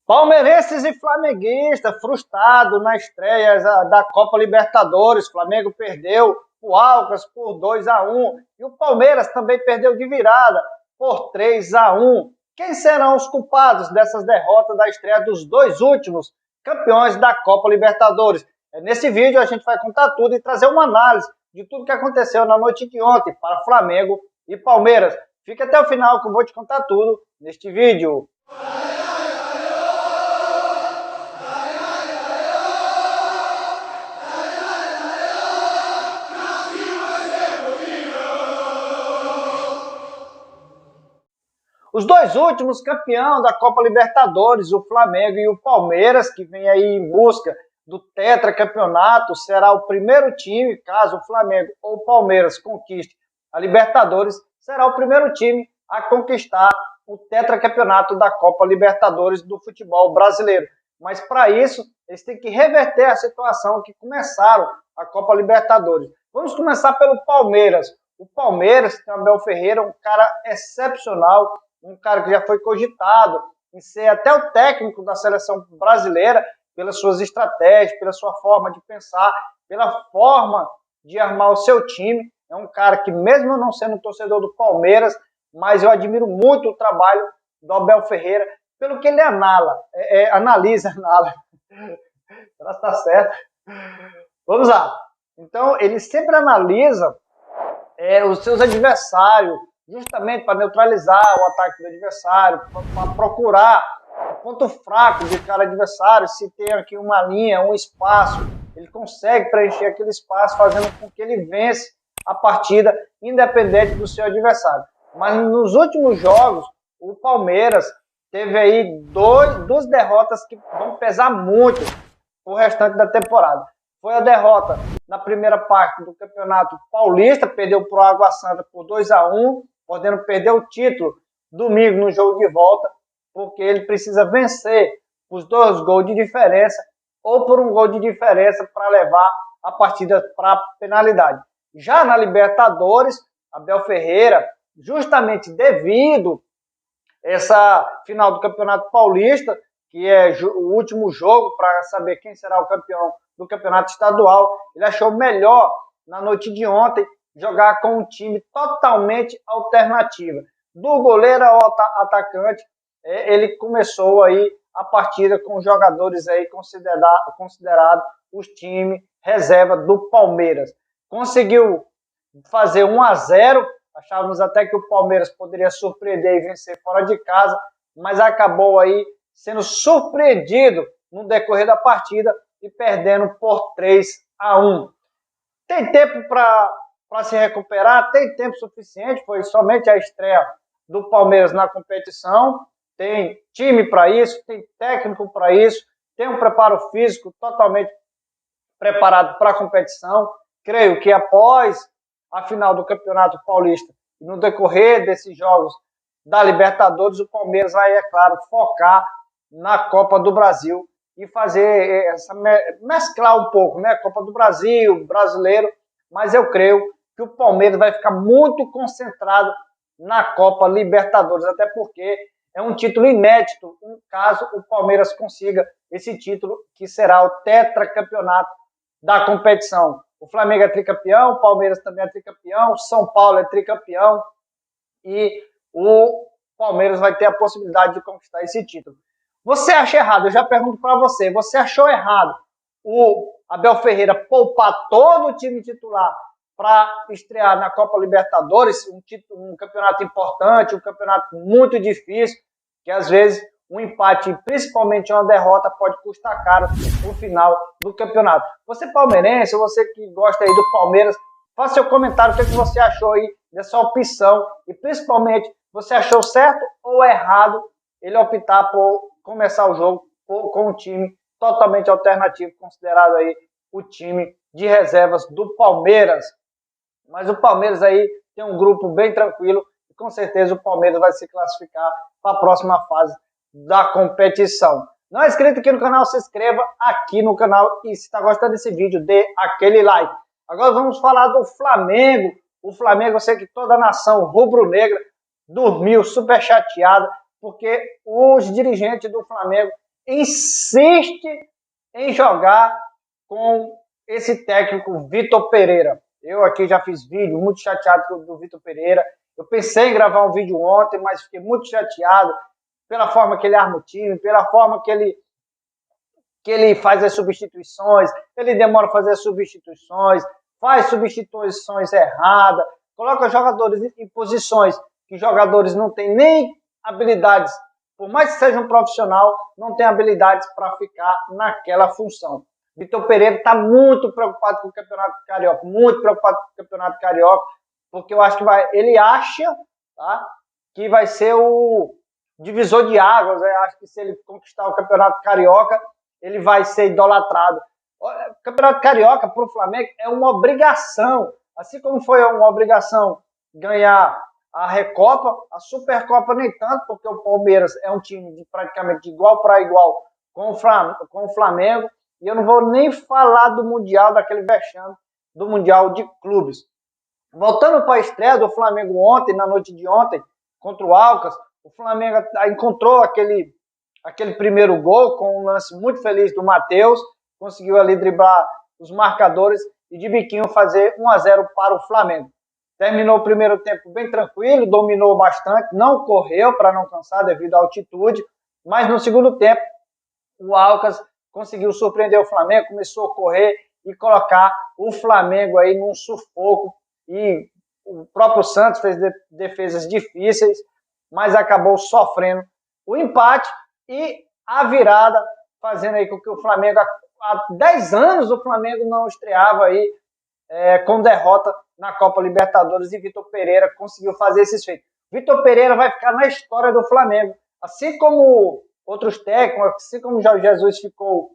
Palmeirenses e flamenguistas frustrados na estreia da Copa Libertadores. Flamengo perdeu o Alcas por 2-1 e o Palmeiras também perdeu de virada por 3-1. Quem serão os culpados dessas derrotas da estreia dos dois últimos campeões da Copa Libertadores? Nesse vídeo a gente vai contar tudo e trazer uma análise de tudo que aconteceu na noite de ontem para Flamengo e Palmeiras. Fica até o final que eu vou te contar tudo neste vídeo. Os dois últimos campeões da Copa Libertadores, o Flamengo e o Palmeiras, que vem aí em busca do tetracampeonato, será o primeiro time, caso o Flamengo ou o Palmeiras conquiste a Libertadores, será o primeiro time a conquistar o tetracampeonato da Copa Libertadores do futebol brasileiro. Mas para isso, eles têm que reverter a situação que começaram a Copa Libertadores. Vamos começar pelo Palmeiras. O Palmeiras tem o Abel Ferreira, um cara excepcional, um cara que já foi cogitado em ser até o técnico da seleção brasileira pelas suas estratégias, pela sua forma de pensar, pela forma de armar o seu time. É um cara que, mesmo eu não sendo torcedor do Palmeiras, mas eu admiro muito o trabalho do Abel Ferreira, pelo que ele analisa. Tá certo. Vamos lá. Então, ele sempre analisa os seus adversários, justamente para neutralizar o ataque do adversário, para procurar o ponto fraco de cada adversário. Se tem aqui uma linha, um espaço, ele consegue preencher aquele espaço, fazendo com que ele vence a partida, independente do seu adversário. Mas nos últimos jogos, o Palmeiras teve aí duas derrotas que vão pesar muito o restante da temporada. Foi a derrota na primeira parte do Campeonato Paulista, perdeu para o Água Santa por 2-1, podendo perder o título domingo no jogo de volta, porque ele precisa vencer os 2 gols de diferença ou por 1 gol de diferença para levar a partida para a penalidade. Já na Libertadores, Abel Ferreira, justamente devido a essa final do Campeonato Paulista, que é o último jogo para saber quem será o campeão do Campeonato Estadual, ele achou melhor, na noite de ontem, jogar com um time totalmente alternativo. Do goleiro ao atacante, ele começou aí a partida com os jogadores aí considerados os times reserva do Palmeiras. Conseguiu fazer 1-0, achávamos até que o Palmeiras poderia surpreender e vencer fora de casa, mas acabou aí sendo surpreendido no decorrer da partida e perdendo por 3-1. Tem tempo para se recuperar, tem tempo suficiente, foi somente a estreia do Palmeiras na competição, tem time para isso, tem técnico para isso, tem um preparo físico totalmente preparado para a competição. Creio que após a final do Campeonato Paulista e no decorrer desses jogos da Libertadores, o Palmeiras vai, é claro, focar na Copa do Brasil e fazer mesclar um pouco, né? Copa do Brasil, brasileiro, mas eu creio que o Palmeiras vai ficar muito concentrado na Copa Libertadores, até porque é um título inédito, caso o Palmeiras consiga esse título, que será o tetracampeonato da competição. O Flamengo é tricampeão, o Palmeiras também é tricampeão, o São Paulo é tricampeão e o Palmeiras vai ter a possibilidade de conquistar esse título. Você acha errado? Eu já pergunto para você. Você achou errado o Abel Ferreira poupar todo o time titular para estrear na Copa Libertadores, um campeonato importante, um campeonato muito difícil, que às vezes um empate, principalmente uma derrota, pode custar caro no final do campeonato. Você palmeirense, você que gosta aí do Palmeiras, faça seu comentário, o que você achou aí dessa opção e principalmente, você achou certo ou errado ele optar por começar o jogo com um time totalmente alternativo, considerado aí o time de reservas do Palmeiras. Mas o Palmeiras aí tem um grupo bem tranquilo e com certeza o Palmeiras vai se classificar para a próxima fase da competição. Não é inscrito aqui no canal, se inscreva aqui no canal e se está gostando desse vídeo, dê aquele like. Agora vamos falar do Flamengo. O Flamengo, eu sei que toda a nação rubro-negra dormiu super chateada, porque os dirigentes do Flamengo insiste em jogar com esse técnico Vitor Pereira. Eu aqui já fiz vídeo muito chateado do Vitor Pereira. Eu pensei em gravar um vídeo ontem, mas fiquei muito chateado pela forma que ele arma o time, pela forma que ele faz as substituições, ele demora a fazer as substituições, faz substituições erradas, coloca jogadores em posições que jogadores não têm nem habilidades, por mais que seja um profissional, não tem habilidades para ficar naquela função. Vitor Pereira está muito preocupado com o Campeonato Carioca, muito preocupado com o Campeonato Carioca, porque eu acho que ele acha, tá, que vai ser o divisor de águas. Eu acho que se ele conquistar o Campeonato Carioca, ele vai ser idolatrado. O Campeonato Carioca para o Flamengo é uma obrigação, assim como foi uma obrigação ganhar a Recopa, a Supercopa nem tanto, porque o Palmeiras é um time praticamente de igual para igual com o Flamengo, e eu não vou nem falar do Mundial, daquele vexame do Mundial de Clubes. Voltando para a estreia do Flamengo ontem, na noite de ontem, contra o Alcas, o Flamengo encontrou aquele primeiro gol com um lance muito feliz do Matheus, conseguiu ali driblar os marcadores e de biquinho fazer 1-0 para o Flamengo. Terminou o primeiro tempo bem tranquilo, dominou bastante, não correu para não cansar devido à altitude, mas no segundo tempo o Alcas conseguiu surpreender o Flamengo, começou a correr e colocar o Flamengo aí num sufoco, e o próprio Santos fez defesas difíceis, mas acabou sofrendo o empate e a virada, fazendo aí com que o Flamengo, há 10 anos o Flamengo não estreava aí com derrota na Copa Libertadores, e Vitor Pereira conseguiu fazer esses feitos. Vitor Pereira vai ficar na história do Flamengo, assim como outros técnicos, assim como o Jorge Jesus ficou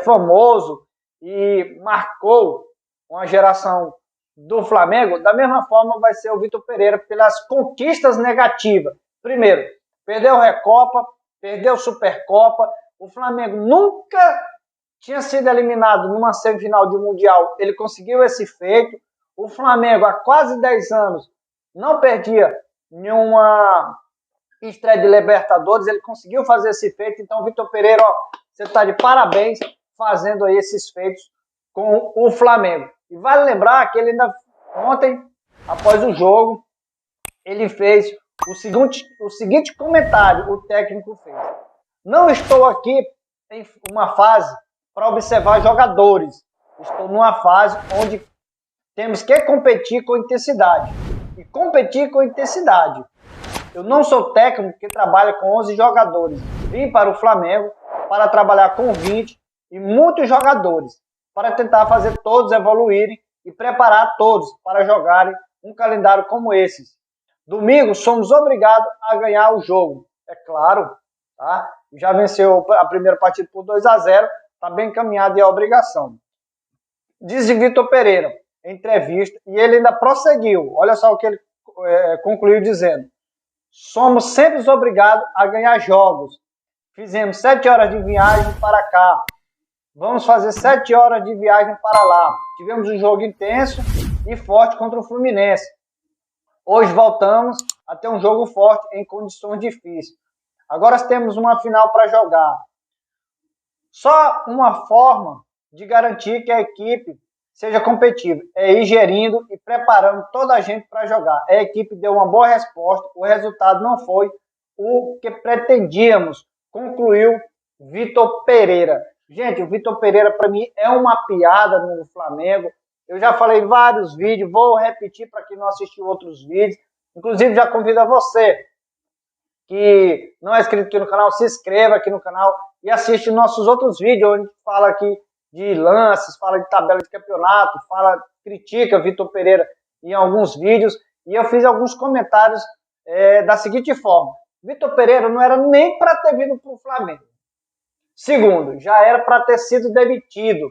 famoso e marcou uma geração do Flamengo, da mesma forma vai ser o Vitor Pereira pelas conquistas negativas. Primeiro, perdeu a Recopa, perdeu a Supercopa, o Flamengo nunca tinha sido eliminado numa semifinal de um Mundial, ele conseguiu esse feito. O Flamengo, há quase 10 anos, não perdia nenhuma estreia de Libertadores, ele conseguiu fazer esse feito. Então, Vitor Pereira, você está de parabéns fazendo aí esses feitos com o Flamengo. E vale lembrar que ele ainda, ontem, após o jogo, ele fez o seguinte comentário, o técnico fez: não estou aqui em uma fase para observar jogadores, estou numa fase onde temos que competir com intensidade. E competir com intensidade. Eu não sou técnico que trabalha com 11 jogadores. Vim para o Flamengo para trabalhar com 20 e muitos jogadores, para tentar fazer todos evoluírem e preparar todos para jogarem um calendário como esses. Domingo somos obrigados a ganhar o jogo, é claro, tá? Já venceu a primeira partida por 2-0, está bem encaminhado e é obrigação. Diz Vitor Pereira em entrevista, e ele ainda prosseguiu. Olha só o que ele concluiu dizendo: somos sempre obrigados a ganhar jogos. Fizemos 7 horas de viagem para cá. Vamos fazer 7 horas de viagem para lá. Tivemos um jogo intenso e forte contra o Fluminense. Hoje voltamos a ter um jogo forte em condições difíceis. Agora temos uma final para jogar. Só uma forma de garantir que a equipe seja competitiva é ir gerindo e preparando toda a gente para jogar. A equipe deu uma boa resposta, o resultado não foi o que pretendíamos, concluiu Vitor Pereira. Gente, o Vitor Pereira para mim é uma piada no Flamengo. Eu já falei em vários vídeos, vou repetir para quem não assistiu outros vídeos. Inclusive já convido a você que não é inscrito aqui no canal, se inscreva aqui no canal e assiste nossos outros vídeos, onde a gente fala aqui de lances, fala de tabela de campeonato, critica Vitor Pereira em alguns vídeos. E eu fiz alguns comentários da seguinte forma: Vitor Pereira não era nem para ter vindo para o Flamengo. Segundo, já era para ter sido demitido.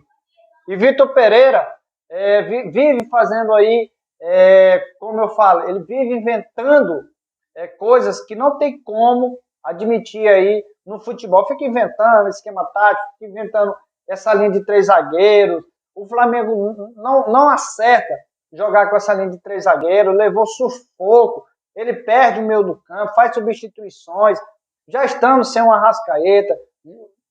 E Vitor Pereira vive fazendo aí, como eu falo, ele vive inventando coisas que não tem como admitir aí no futebol. Fica inventando esquema tático, fica inventando essa linha de 3 zagueiros. O Flamengo não acerta jogar com essa linha de 3 zagueiros, levou sufoco, ele perde o meio do campo, faz substituições, já estamos sem uma Arrascaeta,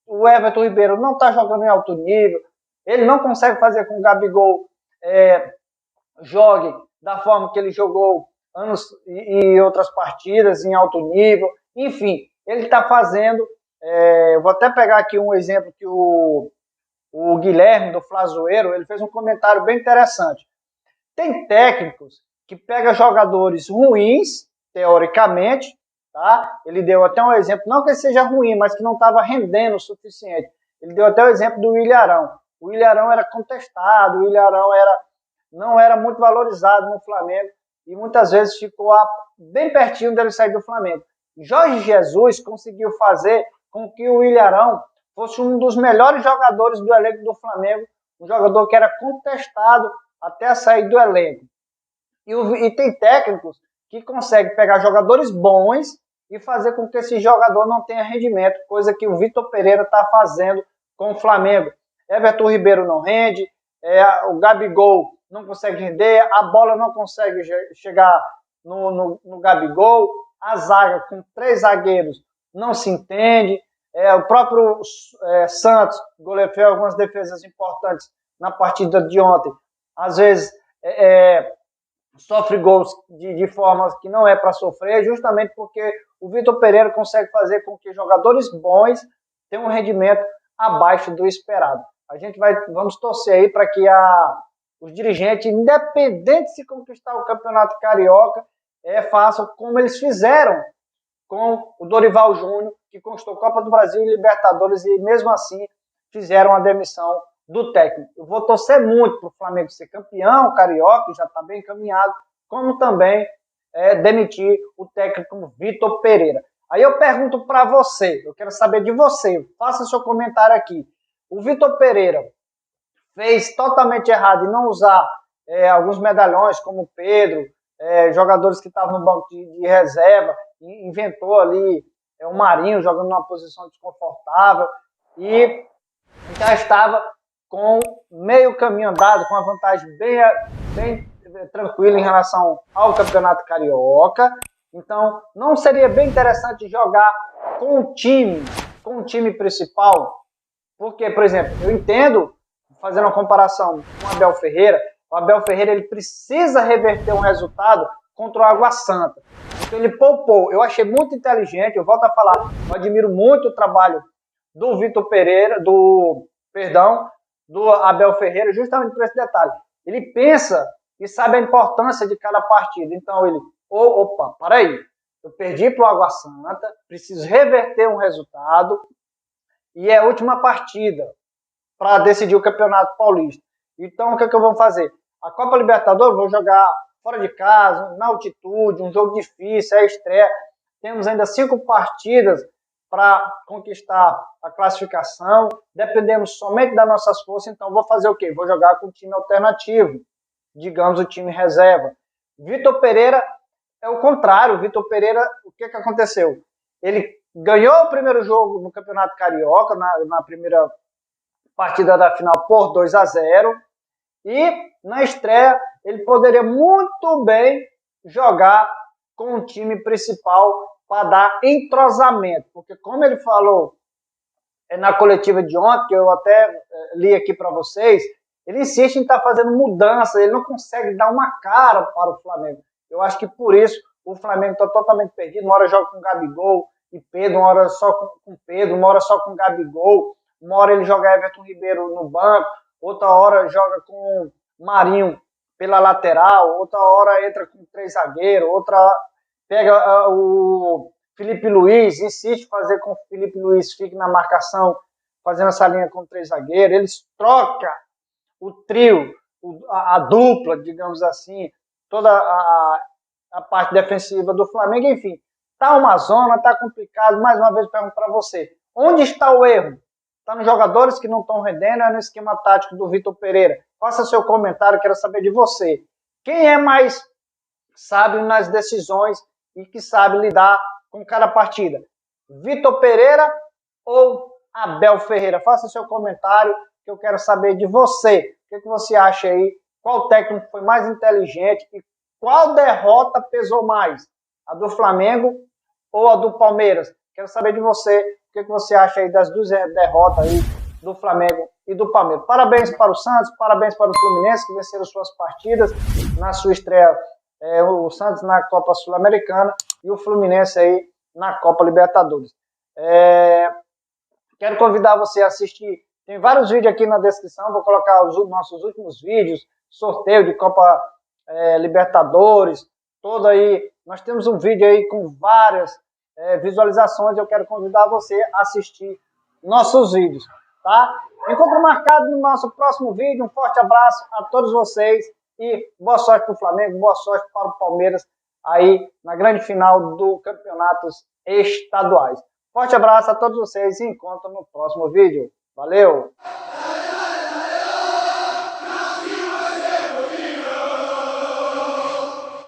o Everton Ribeiro não está jogando em alto nível, ele não consegue fazer com que o Gabigol jogue da forma que ele jogou anos e outras partidas em alto nível. Enfim, ele está fazendo. Eu vou até pegar aqui um exemplo que o Guilherme do Flazoeiro, ele fez um comentário bem interessante. Tem técnicos que pegam jogadores ruins, teoricamente, tá? Ele deu até um exemplo, não que ele seja ruim, mas que não estava rendendo o suficiente. Ele deu até o exemplo do Ilharão. O Ilharão era contestado, o Ilharão não era muito valorizado no Flamengo e muitas vezes ficou bem pertinho dele sair do Flamengo. Jorge Jesus conseguiu fazer com que o Ilharão fosse um dos melhores jogadores do elenco do Flamengo, um jogador que era contestado até sair do elenco. E tem técnicos que conseguem pegar jogadores bons e fazer com que esse jogador não tenha rendimento, coisa que o Vitor Pereira está fazendo com o Flamengo. Everton Ribeiro não rende, o Gabigol não consegue render, a bola não consegue chegar no Gabigol, a zaga com 3 zagueiros não se entende, o próprio Santos, goleiro, fez algumas defesas importantes na partida de ontem, às vezes sofre gols de formas que não é para sofrer, justamente porque o Vitor Pereira consegue fazer com que jogadores bons tenham um rendimento abaixo do esperado. Vamos torcer aí para que os dirigentes, independente de se conquistar o Campeonato Carioca, façam como eles fizeram com o Dorival Júnior, que conquistou Copa do Brasil e Libertadores, e mesmo assim fizeram a demissão do técnico. Eu vou torcer muito para o Flamengo ser campeão carioca, já está bem encaminhado, como também demitir o técnico Vitor Pereira. Aí eu pergunto para você, eu quero saber de você, faça seu comentário aqui. O Vitor Pereira fez totalmente errado em não usar alguns medalhões, como o Pedro, jogadores que estavam no banco de reserva, inventou ali o Marinho jogando numa posição desconfortável e já estava com meio caminho andado, com uma vantagem bem tranquila em relação ao Campeonato Carioca. Então, não seria bem interessante jogar com o time principal? Porque, por exemplo, eu entendo, fazendo uma comparação com o Abel Ferreira, ele precisa reverter um resultado contra o Água Santa. Então ele poupou. Eu achei muito inteligente, eu volto a falar, eu admiro muito o trabalho do Vitor Pereira, do Abel Ferreira, justamente por esse detalhe. Ele pensa e sabe a importância de cada partida. Então ele, para aí, eu perdi para o Água Santa, preciso reverter um resultado e é a última partida para decidir o Campeonato Paulista. Então o que eu vou fazer? A Copa Libertadores eu vou jogar fora de casa, na altitude, um jogo difícil, é a estreia. Temos ainda 5 partidas para conquistar a classificação, dependemos somente das nossas forças, então vou fazer o quê? Vou jogar com o time alternativo, digamos o time reserva. Vitor Pereira é o contrário. Vitor Pereira, o que aconteceu? Ele ganhou o primeiro jogo no Campeonato Carioca, na primeira partida da final por 2-0, e na estreia ele poderia muito bem jogar com o time principal para dar entrosamento, porque como ele falou na coletiva de ontem, que eu até li aqui para vocês, ele insiste em estar fazendo mudança, ele não consegue dar uma cara para o Flamengo. Eu acho que por isso o Flamengo está totalmente perdido. Uma hora joga com Gabigol e Pedro, uma hora só com Pedro, uma hora só com Gabigol, uma hora ele joga Everton Ribeiro no banco, outra hora joga com Marinho pela lateral, outra hora entra com 3 zagueiros, outra pega o Felipe Luiz, insiste em fazer com que o Felipe Luiz fique na marcação, fazendo essa linha com 3 zagueiros, eles trocam o trio, a dupla, digamos assim, toda a parte defensiva do Flamengo, enfim, tá uma zona, tá complicado. Mais uma vez eu pergunto para você, onde está o erro? Está nos jogadores que não estão rendendo, é no esquema tático do Vitor Pereira? Faça seu comentário, quero saber de você. Quem é mais sábio nas decisões e que sabe lidar com cada partida? Vitor Pereira ou Abel Ferreira? Faça seu comentário, que eu quero saber de você. O que você acha aí? Qual técnico foi mais inteligente e qual derrota pesou mais? A do Flamengo ou a do Palmeiras? Quero saber de você que você acha aí das duas derrotas aí do Flamengo e do Palmeiras? Parabéns para o Santos, parabéns para o Fluminense, que venceram suas partidas na sua estreia, o Santos na Copa Sul-Americana e o Fluminense aí na Copa Libertadores. Quero convidar você a assistir, tem vários vídeos aqui na descrição, vou colocar os nossos últimos vídeos, sorteio de Copa Libertadores, todo aí, nós temos um vídeo aí com várias visualizações, eu quero convidar você a assistir nossos vídeos, tá? Encontro marcado no nosso próximo vídeo, um forte abraço a todos vocês e boa sorte para o Flamengo, boa sorte para o Palmeiras aí na grande final do campeonatos estaduais. Forte abraço a todos vocês e encontro no próximo vídeo. Valeu!